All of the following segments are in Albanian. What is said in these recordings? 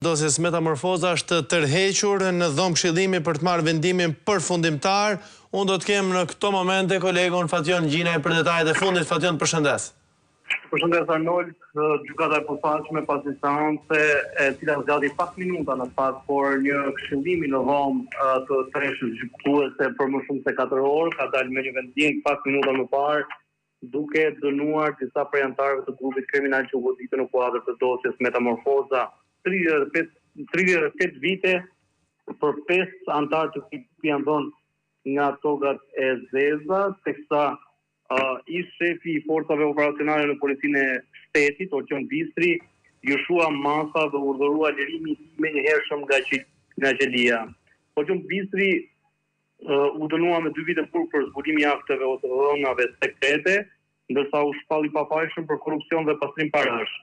Dosjes Metamorfoza është tërhequr në dhomë këshillimi për të marrë vendimin përfundimtar. Unë do të kem në këto momente kolegun Fatjon Gjinaj për detajet e fundit. Fatjon, përshëndes. Përshëndes Arnold, gjykata e posaçme pas një seance e cila zgjati pak minuta në fakt, por një këshillimi në dhomë të treshës gjykuese për më shumë se 4 orë ka dalë me një vendim pak minuta më parë, duke dënuar disa prej anëtarëve të grupit kriminal që u goditën në kuadër të dosjes Metamorfoza. 38 vite për 5 antarë të këtij janë dhënë nga togat e zeza, teksa ish shefi i forcave operacionale në policinë e shtetit, Orqion Bistri, jushua masa dhe urdhërua lirimin menjëhershëm nga qelia. Orqion Bistri u dënua me 2 vite burg për zbulimi i akteve ose dhënave sekrete, ndërsa u shpalli papajshëm për korrupsion dhe pastrim parash.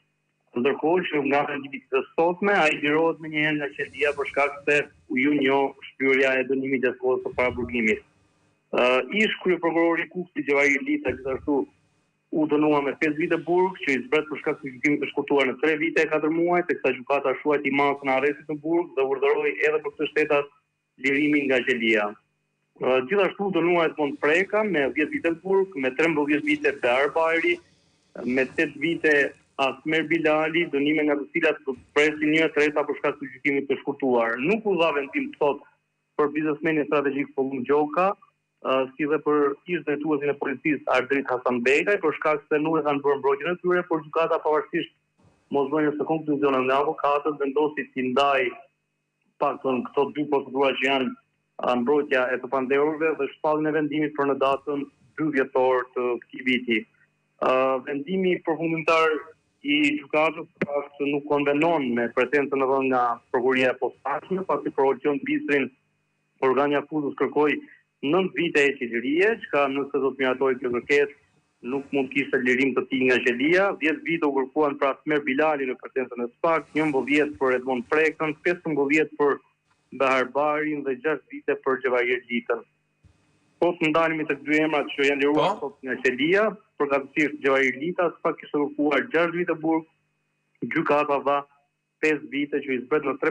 Ndërkohë që nga vendimi të sotme, ai lirohet menjëherë nga qelia për shkak se ju njoh shpyrja e dënimit gjatë kohës së paraburgimit. Ish kryeprokurori Kuksi Gjevair Lita gjithashtu u dënua me 5 vite burg, që i zbret për shkak të gjykimit të shkurtuar në 3 vite e 4 muaj, teksa gjykata shuajti masën e arrestit në burg dhe urdhëroi edhe për këtë shtetas lirimin nga qelia. Gjithashtu dënuar Edmond Preka me 10 vite burg, me 13 vite Behar Bajri, me 8 vite Asmer Bilali, dënime nga të cilat do të presin 1/3 për shkak të gjykimit të shkurtuar. Nuk u dha vendim sot për biznesmenin strategjik Pollum Gjoka, si dhe për ish drejtuesin e policisë Ardrit Hasanbekaj, për shkak se nuk e kanë bërë mbrojtjen e tyre, por gjykata pavarësisht mosdhënies së konkluzioneve nga avokatët vendosi t'i ndajë paktën këto 2 procedura që janë mbrojtja e të pandehurve dhe shpalljen e vendimit për në datën 2 dhjetor të këtij viti. Vendimi përfundimtar i gjykatës nuk konvenon me pretencën e dhënë nga prokuroria e posaçme, pasi për Orqion Bistrin organi akuzës kërkoi 9 vite heqëlie, që nëse do të miratojë kjo kërkesë, nuk mund kishte lirim të tij nga qelia. 10 vite u kërkuan për Asmer Bilali në pretencën e SPAK, 11 për Edmond Prekën, 15 për Behar Bajrin dhe 6 vite për Gjevair Litën. Po të ndalemi tek 2 emrat që janë liruar sot nga qelia, përgatësisht Gjevair Lita, SPAK kishte kërkuar 6 vite burg, gjykata dha 5 vite që i zbret në 3